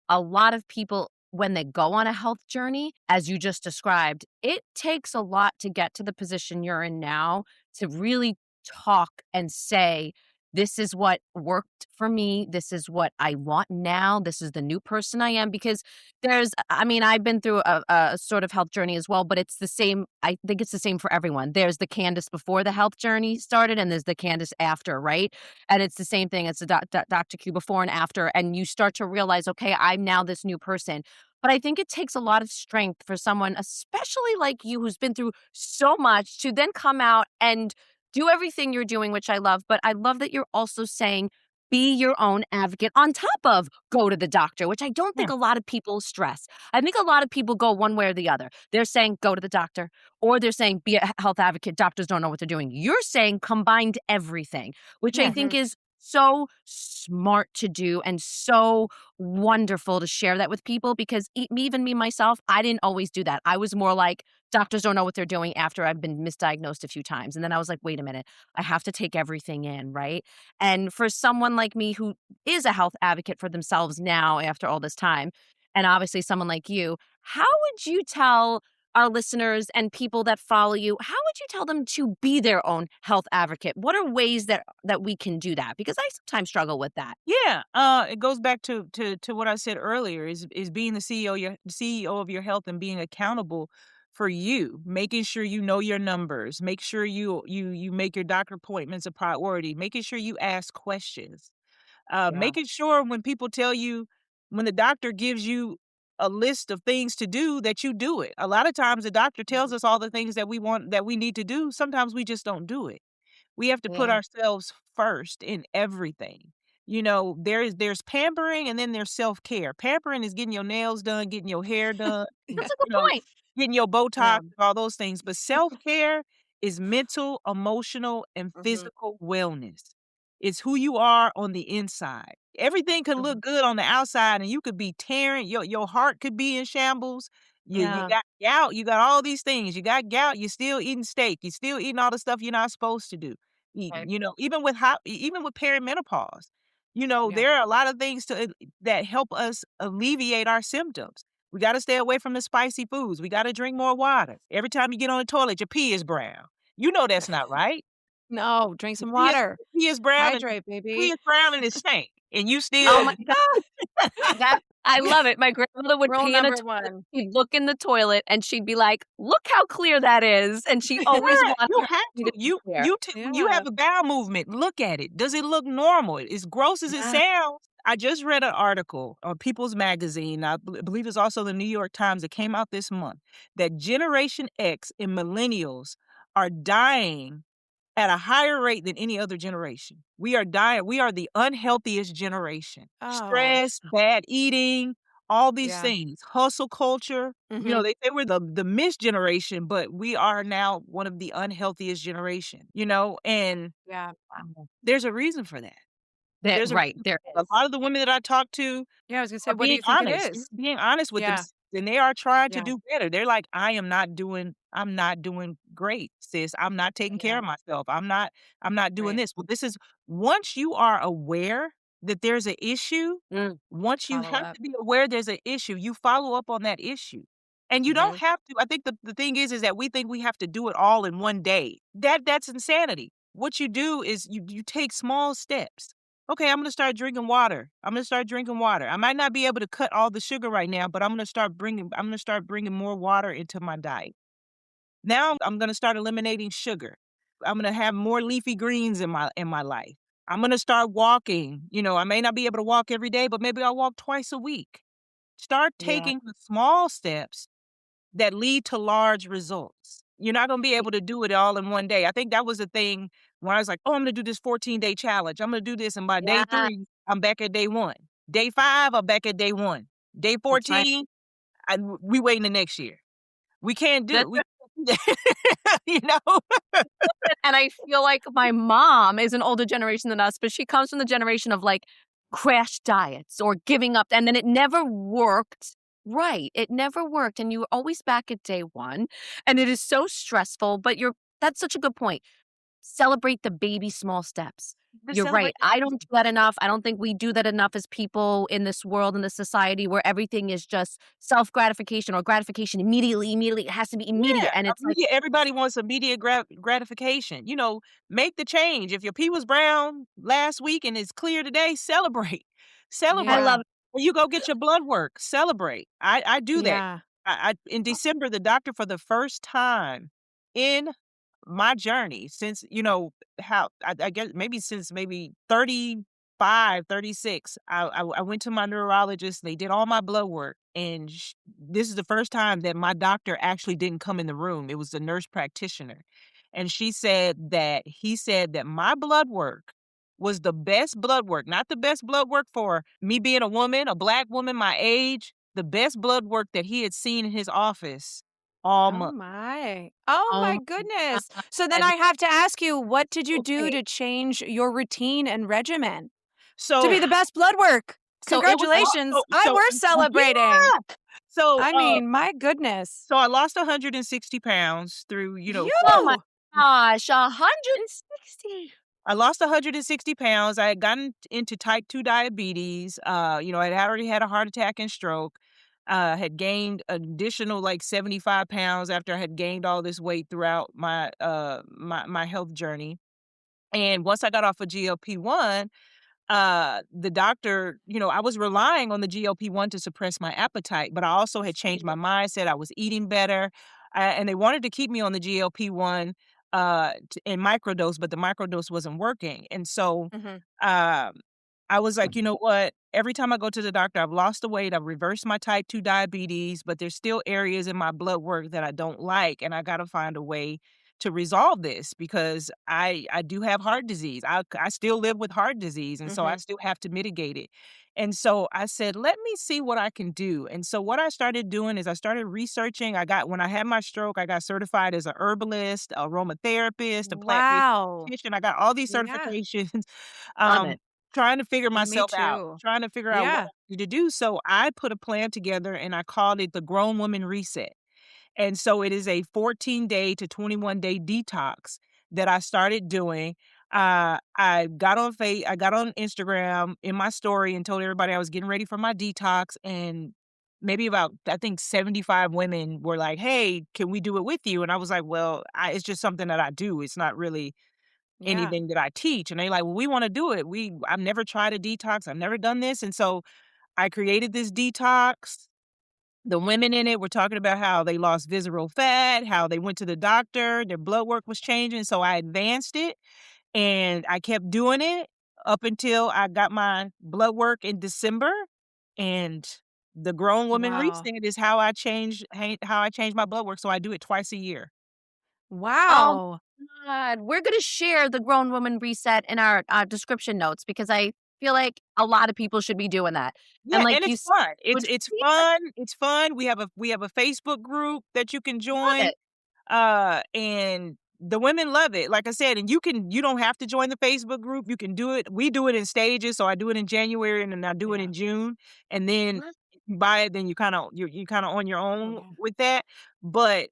a lot of people, when they go on a health journey, as you just described, it takes a lot to get to the position you're in now to really talk and say, this is what worked for me. This is what I want now. This is the new person I am. Because I've been through a sort of health journey as well, but it's the same. I think it's the same for everyone. There's the Candice before the health journey started, and there's the Candice after, right? And it's the same thing. It's the Dr. Q before and after. And you start to realize, okay, I'm now this new person. But I think it takes a lot of strength for someone, especially like you, who's been through so much, to then come out and do everything you're doing, which I love. But I love that you're also saying, be your own advocate on top of go to the doctor, which I don't Yeah. think a lot of people stress. I think a lot of people go one way or the other. They're saying go to the doctor, or they're saying be a health advocate. Doctors don't know what they're doing. You're saying combined everything, which I Yeah. think is so smart to do and so wonderful to share that with people because even me myself, I didn't always do that. I was more like doctors don't know what they're doing after I've been misdiagnosed a few times. And then I was like, wait a minute, I have to take everything in, right? And for someone like me who is a health advocate for themselves now after all this time, and obviously someone like you, how would you tell our listeners and people that follow you, how would you tell them to be their own health advocate? What are ways that we can do that? Because I sometimes struggle with that. Yeah, it goes back to what I said earlier is being the CEO of your health and being accountable for you, making sure you know your numbers, make sure you make your doctor appointments a priority, making sure you ask questions. Yeah. Making sure when the doctor gives you a list of things to do, that you do it. A lot of times the doctor tells us all the things that we need to do. Sometimes we just don't do it. We have to put Yeah. ourselves first in everything. There's pampering and then there's self-care. Pampering is getting your nails done, getting your hair done, That's a good point. getting your Yeah. Botox, all those things. But self-care is mental, emotional, and physical wellness. It's who you are on the inside. Everything can look good on the outside and you could be tearing, your heart could be in shambles. You Yeah. got gout, you got all these things. You got gout, you're still eating steak, you're still eating all the stuff you're not supposed to do. Okay. Even with perimenopause. Yeah. There are a lot of things that help us alleviate our symptoms. We got to stay away from the spicy foods. We got to drink more water. Every time you get on the toilet, your pee is brown. You know that's not right. No, drink some Pee is, water. pee is brown and Hydrate, pee baby. is brown and it stank. And you Oh still my God. That I love it. My grandmother would Rule pee in a number toilet. 1. She'd look in the toilet and she'd be like, "Look how clear that is." And she always Yeah, wanted you her have pee to. to be clear. When you have Yeah. a bowel movement, look at it. Does it look normal? As gross as it Yeah. sounds. I just read an article on People's Magazine. I believe it's also the New York Times that came out this month that Generation X and millennials are dying at a higher rate than any other generation. We are dying. We are the unhealthiest generation. Oh. Stress, bad eating, all these Yeah. things, hustle culture. Mhm. They say we're the missed generation, but we are now one of the unhealthiest generation, and Yeah. Wow. there's a reason for that. That There's a right, reason. there A is. lot of the women that I talk to Yeah, I was gonna say, are what do being you think it honest. is? Being honest with them, Yeah. and they are trying to Yeah. do better. They're like, I'm not doing great, sis. I'm not taking care Yeah. of myself. I'm not doing Right. this. But this is once you are aware that there's an issue, Mm. once you Follow have up. to be aware there's an issue, you follow up on that issue. And you don't Mhm. have to. I think the thing is that we think we have to do it all in one day. That's insanity. What you do is you take small steps. Okay, I'm gonna start drinking water. I'm gonna start drinking water. I might not be able to cut all the sugar right now, but I'm gonna start bringing more water into my diet. Now I'm gonna start eliminating sugar. I'm gonna have more leafy greens in my life. I'm gonna start walking. I may not be able to walk every day, but maybe I'll walk twice a week. Start Yeah. taking the small steps that lead to large results. You're not gonna be able to do it all in one day. I think that was the thing when I was like, "Oh, I'm gonna do this 14-day challenge. I'm gonna do this," and by day Yeah. 3, I'm back at day 1. Day 5, I'm back at day 1. Day That's right. 14, we waiting the next year. We can't do That's it. You know? And I feel like my mom is an older generation than us, but she comes from the generation of like crash diets or giving up. And then it never worked. Right. It never worked. And you were always back at day 1. And it is so stressful, but that's such a good point. Celebrate the baby small steps. Just You're right. celebrate I don't do that enough. I don't think we do that enough as people in this world, in this society where everything is just self gratification or gratification immediately. It has to be immediate. Yeah, And it's like, everybody wants immediate gratification. Make the change. If your pee was brown last week and it's clear today, celebrate. I Celebrate. love Yeah. it. When you go get your blood work, celebrate. I do that. Yeah. In December, the doctor for the first time in my journey since, how I guess maybe 35, 36, I went to my neurologist. They did all my blood work. And this is the first time that my doctor actually didn't come in the room. It was the nurse practitioner. And he said that my blood work was the best blood work, not the best blood work for me being a woman, a Black woman, my age, the best blood work that he had seen in his office all Oh month. my. Oh Oh my my goodness. So then God. I have to ask you, what did you do Okay. to change your routine and regimen to So be the best blood work? So it was all, Congratulations. We're celebrating. yeah. So, I mean, my goodness. I lost 160 pounds through, oh my You. gosh, 160. I lost 160 pounds. I had gotten into type 2 diabetes. I had already had a heart attack and stroke. Had gained additional like 75 pounds after I had gained all this weight throughout my health journey. And once I got off of GLP-1, the doctor, I was relying on the GLP-1 to suppress my appetite, but I also had changed my mindset. I was eating better, and they wanted to keep me on the GLP-1 in microdose, but the microdose wasn't working. And so Mhm. um, I was like, you know what? Every time I go to the doctor, I've lost the weight, I've reversed my type 2 diabetes, but there's still areas in my blood work that I don't like, and I got to find a way to resolve this because I do have heart disease. I still live with heart disease, and so I Mhm. still have to mitigate it. And so I said, let me see what I can do. And so what I started doing is I started researching. When I had my stroke, I got certified as a herbalist, aromatherapist, a plant-based Wow. dietitian. I got all these Yeah. certifications. Love Um, it. trying to figure Me myself out, too. trying to figure out what Yeah. I need to do. So I put a plan together and I called it the Grown Woman Reset. And so it is a 14-day to 21-day detox that I started doing. I got on Instagram in my story and told everybody I was getting ready for my detox. And maybe about, I think 75 women were like, hey, can we do it with you? And I was like, well, it's just something that I do. It's not really Yeah. anything that I teach. And they like, well, we want to do it. I've never tried a detox. I've never done this. And so I created this detox. The women in it were talking about how they lost visceral fat, how they went to the doctor, their blood work was changing. So I advanced it and I kept doing it up until I got my blood work in December. And the Grown Woman Wow. Reset is how I change my blood work. So I do it twice a year. Oh Wow. God, we're gonna share the Grown Woman Reset in our description notes because I feel like a lot of people should be doing that. And Yeah, like and you it's said, fun. which It's fun. It's fun. We have a Facebook group that you can love join. it. And the women love it. Like I said, and you don't have to join the Facebook group. You can do it. We do it in stages. So I do it in January and then I do it Yeah. in June. And then Love- if you buy it, then you kind of on your own Okay. with that. But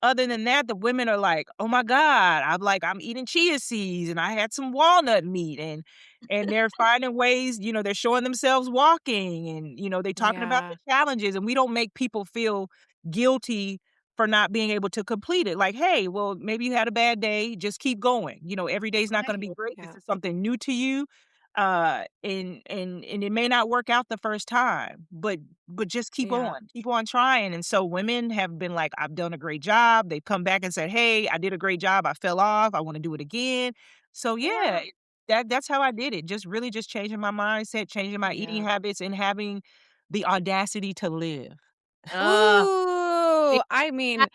other than that, the women are like, oh my God, I'm eating chia seeds and I had some walnut meat and they're finding ways, they're showing themselves walking and they talking about the Yeah. challenges and we don't make people feel guilty for not being able to complete it. Like, hey, well, maybe you had a bad day, just keep going. Every day's not going to be Right. great. This Yeah. is something new to you. And it may not work out the first time, but just Yeah. keep on trying. And so women have been like, I've done a great job. They've come back and said, hey, I did a great job. I fell off. I want to do it again. So yeah, Yeah. that's how I did it. Just changing my mindset, changing my eating Yeah. habits, and having the audacity to live. Uh, Ooh, I mean, I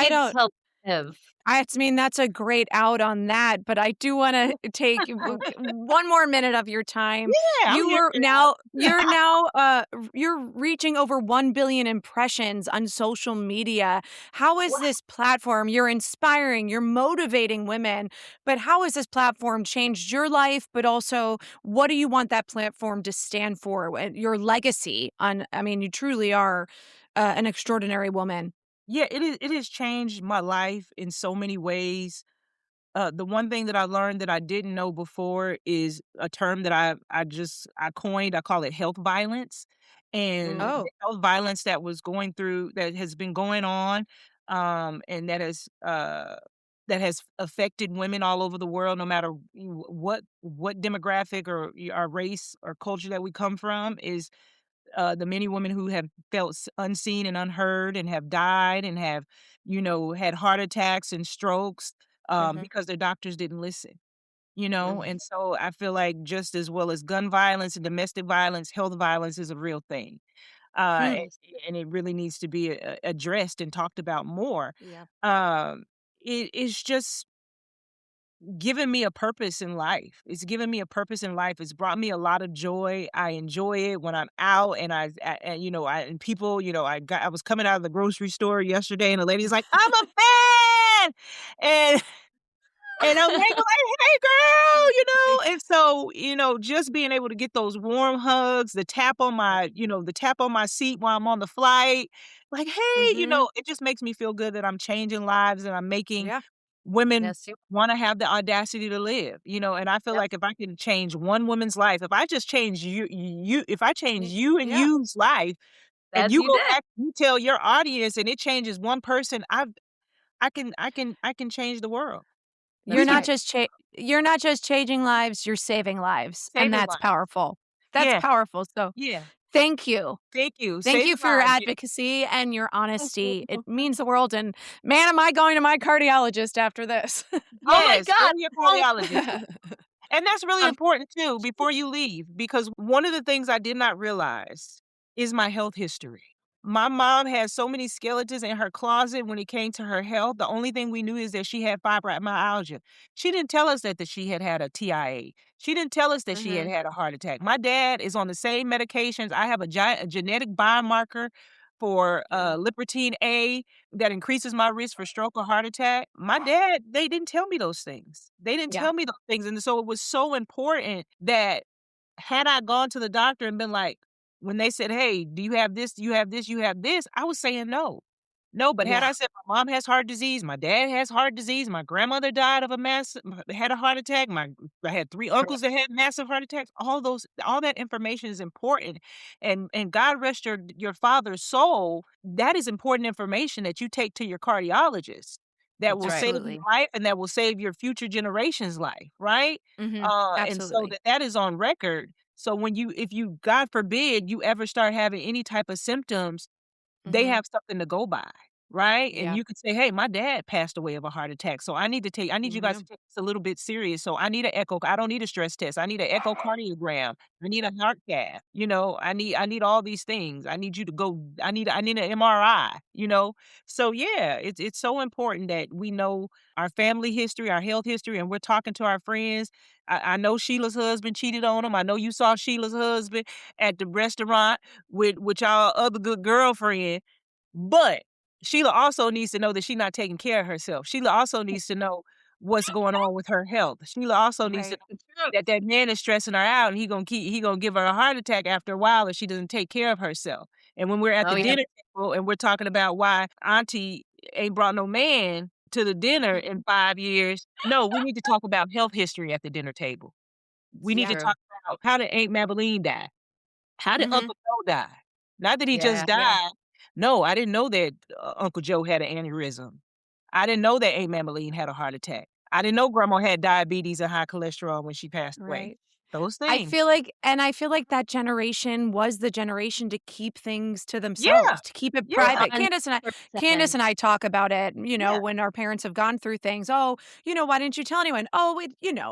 capacity don't to live. that's a great out on that, but I do wanna take one more minute of your time. Yeah, I'm here for that. You're reaching over 1 billion impressions on social media. How is this platform you're inspiring, you're motivating women, but how has this platform changed your life, but also what do you want that platform to stand for? Your legacy you truly are, an extraordinary woman. Yeah, it has changed my life in so many ways. The one thing that I learned that I didn't know before is a term that I coined. I call it health violence, and Mm. the Oh. health violence that has been going on, and that has affected women all over the world, no matter what demographic or our race or culture that we come from, is the many women who have felt unseen and unheard and have died and have, had heart attacks and strokes Mhm. because their doctors didn't listen. Mm. And so I feel like just as well as gun violence and domestic violence, health violence is a real thing. Uh, Hmm. and, and it really needs to be addressed and talked about more. Yeah. Um, it's just given me a purpose in life. It's given me a purpose in life. It's brought me a lot of joy. I enjoy it when I'm out and and and people, I was coming out of the grocery store yesterday and the lady's like, "I'm a fan." And I'm like, "Hey girl," and so, just being able to get those warm hugs, the tap on my seat while I'm on the flight, like, "Hey," Mhm. it just makes me feel good that I'm changing lives and I'm making Yeah. women Yes, you. wanna have the audacity to live, and I feel Yep. like if I can change one woman's life, if I just change if I change Y you and yeah. you's life, and As you you go did. back, you tell your audience, and it changes one person. I can change the world. You're That's We can not right. just you're not just changing lives, you're saving lives, and saving that's lives. powerful. That's Yeah, powerful, so yeah. thank you. Thank you. Thank Saving you for your lives. Yeah. advocacy and your honesty. It means the world, and man, am I going to my cardiologist after this. Oh my Yes, go God. to your Oh, cardiologist. And that's really um, important too before you leave, because one of the things I did not realize is my health history. My mom had so many skeletons in her closet when it came to her health. The only thing we knew is that she had fibromyalgia. She didn't tell us that she had had a TIA. She didn't tell us that she had mhm. had a heart attack. My dad is on the same medications. I have a genetic biomarker for Yeah. lipotine A that increases my risk for stroke or heart attack. My dad, they didn't tell me those things. They didn't Yeah. tell me those things. And so it was so important that had I gone to the doctor and been like, when they said, "Hey, do you have this? Do you have this? You have this?" I was saying no. No, but had Yeah. I said my mom has heart disease, my dad has heart disease, my grandmother died of had a heart attack, I had 3 Correct. uncles that had massive heart attacks, all that information is important. And God rest your father's soul, that is important information that you take to your cardiologist that That's will right. save your Absolutely. life and that will save your future generation's life, right? Mhm. And so Absolutely. that is on record. So if you, God forbid, you ever start having any type of symptoms, they Mhm. have something to go by, right? And Yeah. you could say, "Hey, my dad passed away of a heart attack, so I need you guys Yeah. to take this a little bit serious. So I need an echo. I don't need a stress test. I need an echocardiogram. I need a heart cath. I need all these things. I need you to go. I need an MRI. So yeah, it's so important that we know our family history, our health history, and we're talking to our friends. I know Sheila's husband cheated on him. I know you saw Sheila's husband at the restaurant with y'all other good girlfriend. But Sheila also needs to know that she's not taking care of herself. Sheila also needs to know what's going on with her health. Sheila also needs to Right. know that man is stressing her out, and he gonna give her a heart attack after a while if she doesn't take care of herself. And when we're at Oh, the yeah. dinner table and we're talking about why Auntie ain't brought no man to the dinner in 5 years, no, we need to talk about health history at the dinner table. We It's need to Yeah. true. talk about how did Aunt Mabeline die? How did Mhm. Uncle Joe die? Not that he just Yeah. Yeah. died. No, I didn't know that Uncle Joe had an aneurysm. I didn't know that Aunt Mameline had a heart attack. I didn't know Grandma had diabetes and high cholesterol when she passed away. Right. Those I things. feel like that generation was the generation to keep things to Yeah. themselves, to keep it Yeah. private. Candace 100%. and I talk about it, Yeah. when our parents have gone through things. "Oh, why didn't you tell anyone?" "Oh,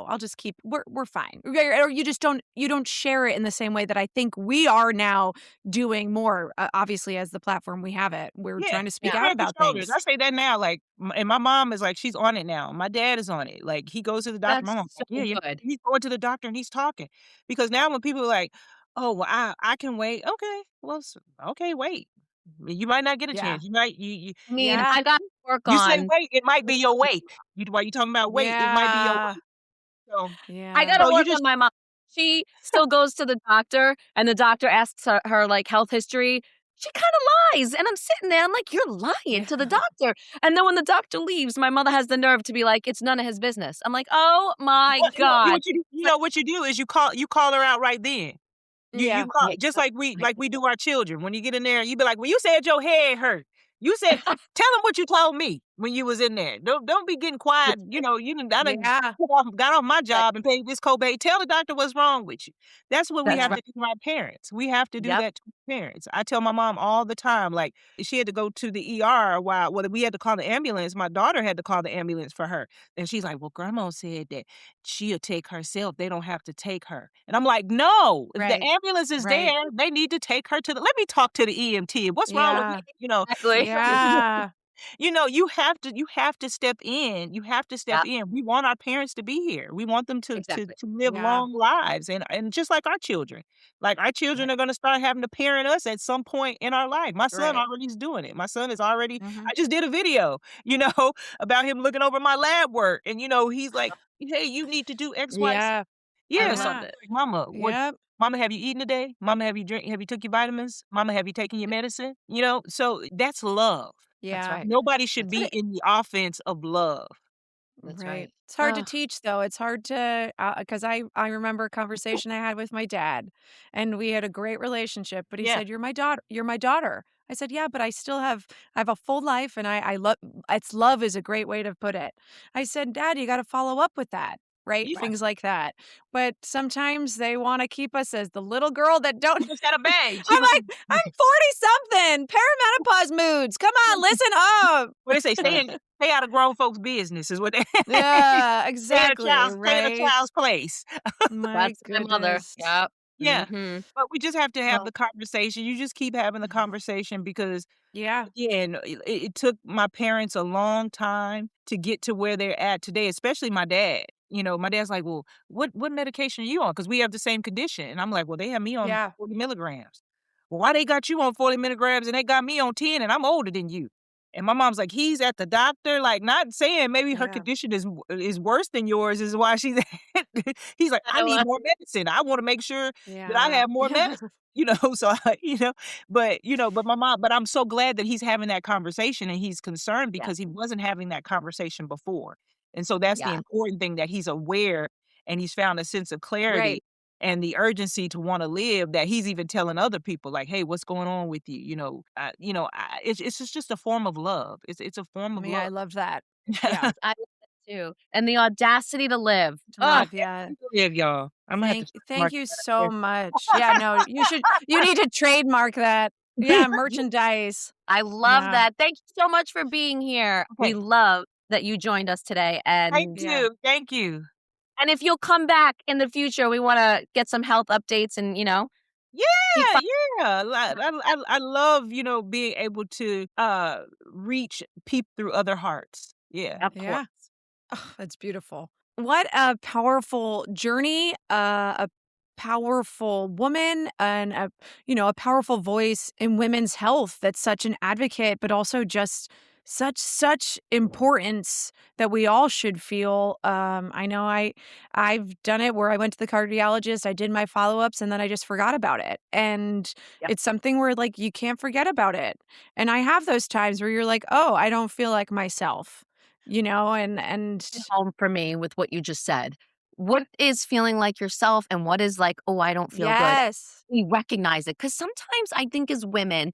I'll just keep we're fine." Or you don't share it in the same way that I think we are now doing more, obviously, as the platform we have it. We're Yeah. trying to speak Put Yeah. it out on your about shoulders. things. I say that now, like, and my mom is like, she's on it now. My dad is on it. Like, he goes to the doctor. My That's mom's so like, yeah, yeah. good. He's going to the doctor and he's talking. Because now when people are like, oh, well, I can wait. Okay. Well, okay, wait. You might not get a Yeah. chance. You might, you, I mean, Yeah. I got to work you say on wait, it might be your weight. While you talking about weight, it might be your Yeah. weight. So, I Yeah. gotta so you work just, on my mom. She still goes to the doctor, and the doctor asks her, like, health history. She kinda lies, and I'm sitting there, I'm like, "You're lying Yeah. to the doctor." And then when the doctor leaves, my mother has the nerve to be like, "It's none of his business." I'm like, "Oh my what, god." But what you do is you call her out right then. You Yeah. call yeah, just like, like we do our children. When you get in there, you be like, "Well, you said your head hurt. You said tell them what you told me when you was in there. Don't be getting quiet. I done Yeah. got off my like, job and paid this copay. Tell the doctor what's wrong with you." That's what we that's have Yeah. right. to do to our parents. We have to do Yep. that to our parents. I tell my mom all the time, like she had to go to the ER while we had to call the ambulance. My daughter had to call the ambulance for her. And she's like, "Well, grandma said that she'll take herself. They don't have to take her." And I'm like, "No, if the Right. ambulance is Right. there, they need to take her to the let me talk to the EMT. What's wrong with me?" Yeah. Exactly. Yeah. You have to step in. You have to step Yep, in. We want our parents to be here. We want them exactly. to live Yeah. long lives and just like our children. Like our children Right. are gonna start having to parent us at some point in our life. My son Right. already is doing it. My son is already Mhm. I just did a video, about him looking over my lab work. And he's like, "Hey, you need to do X, Y, Z." Yeah. I Yeah, so I'm love Yeah. it. like, "Mama, what Yep. Mama, have you eaten today? Mama, have you took your vitamins? Mama, have you taken your medicine?" So that's love. That's Yeah. right. Nobody should That's be right. in the offense of love. That's Right. right. It's hard to Oh, teach though. It's hard to because I remember a conversation I had with my dad, and we had a great relationship. But he Yeah. said, "You're my daughter. You're my daughter." I said, "Yeah, but I have a full life, and I love. It's love is a great way to put it." I said, "Dad, you got to follow up with that." Right, Yeah. things like that. But sometimes they want to keep us as the little girl that don't. She just got a bag. I'm like, I'm 40 something, perimenopause moods. Come on, listen up. What they say, stay out of grown folks' business is what they Yeah, stay exactly, in a right? child's place. My that's my mother. goodness. Yep. Yeah. Mhm. But we just have to have Well, the conversation. You just keep having the conversation because Yeah, again, it took my parents a long time to get to where they're at today, especially my dad. My dad's like, "Well, what medication are you on?" Because we have the same condition. And I'm like, "Well, they have me on yeah, 40 milligrams." "Well, why they got you on 40 milligrams and they got me on 10 and I'm older than you?" And my mom's like, "He's at the doctor," like not saying maybe her yeah, condition is worse than yours is why she's he's like, "I need more medicine. I want to make sure that I yeah, have more yeah, medicine." So but my mom, but I'm so glad that he's having that conversation and he's concerned yeah, because he wasn't having that conversation before. And so that's the yeah, important thing that he's aware and he's found a sense of right. clarity and the urgency to want to live that he's even telling other people like, "Hey, what's going on with you?" It's just a form of love. It's a form of Yeah, I love. love that. Yeah, I love that too. And the audacity to live. to Ugh. live, yeah. Live, y'all. I'm gonna have to Thank trademark you that so much. Yeah, no, you need to trademark that. right Yeah, merchandise. I love Yeah, that. Thank you so much for being here. We Okay. love that you joined us today. Thank yeah, you. Thank you. And if you'll come back in the future, we want to get some health updates and, keep Yeah, fun. yeah. I love, being able to reach peep through other hearts. Yeah. Of course. yeah. Oh, that's beautiful. What a powerful journey, a powerful woman and a powerful voice in women's health that's such an advocate, but also just such importance that we all should feel. I know I've done it where I went to the cardiologist, I did my follow-ups, and then I just forgot about it. And Yep. it's something where like you can't forget about it. And I have those times where you're like, oh, I don't feel like myself. And Home for me with what you just said. What is feeling like yourself and what is like, oh, I don't feel good? yes. We recognize it because sometimes I think as women,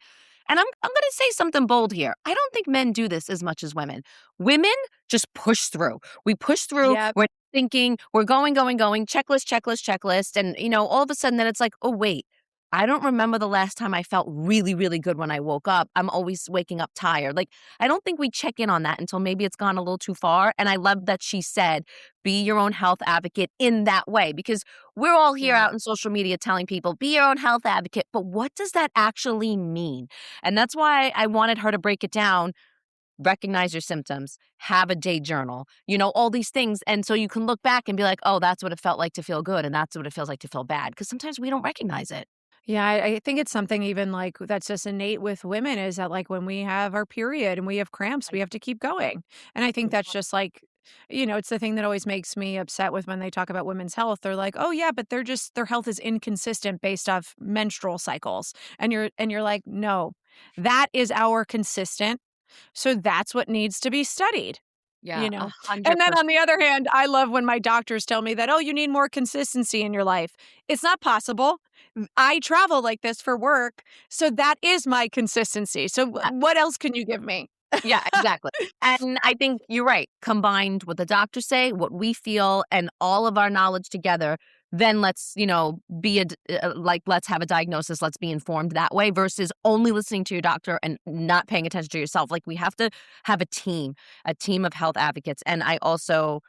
and I'm going to say something bold here. I don't think men do this as much as women. Women just push through. We push through. Yep. We're thinking, we're going, checklist. And, all of a sudden then it's like, oh, wait, I don't remember the last time I felt really, really good when I woke up. I'm always waking up tired. Like, I don't think we check in on that until maybe it's gone a little too far. And I love that she said, be your own health advocate in that way, because we're all here Yeah. out in social media telling people, be your own health advocate. But what does that actually mean? And that's why I wanted her to break it down. Recognize your symptoms, have a day journal, all these things. And so you can look back and be like, oh, that's what it felt like to feel good. And that's what it feels like to feel bad. Because sometimes we don't recognize it. Yeah, I think it's something even like that's just innate with women is that like when we have our period and we have cramps, we have to keep going. And I think that's just like, it's the thing that always makes me upset with when they talk about women's health. They're like, "Oh yeah, but their health is inconsistent based off menstrual cycles." And you're like, "No. That is our consistent. So that's what needs to be studied." Yeah, You know? And then 100%. on the other hand, I love when my doctors tell me that, "Oh, you need more consistency in your life." It's not possible. I travel like this for work, so that is my consistency. So what else can you give me? Yeah, exactly. And I think you're right. Combined what the doctors say, what we feel, and all of our knowledge together, then let's, let's have a diagnosis. Let's be informed that way versus only listening to your doctor and not paying attention to yourself. Like we have to have a team of health advocates. And I also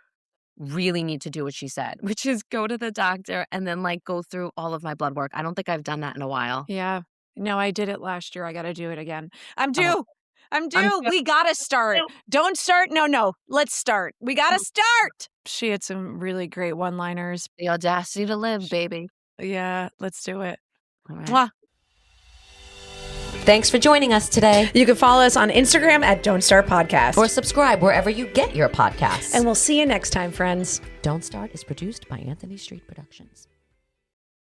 really need to do what she said, which is go to the doctor and then like go through all of my blood work. I don't think I've done that in a while. Yeah. No, I did it last year. I got to do it again. I'm Oh, due. I'm I'm due. We got to start. Don't start. No. Let's start. We got to start. She had some really great one-liners. the audacity to live, baby. Yeah, let's do it. All right. Mwah. Thanks for joining us today. You can follow us on Instagram at Don't Start Podcast. Or subscribe wherever you get your podcasts. And we'll see you next time, friends. Don't Start is produced by Anthony Street Productions.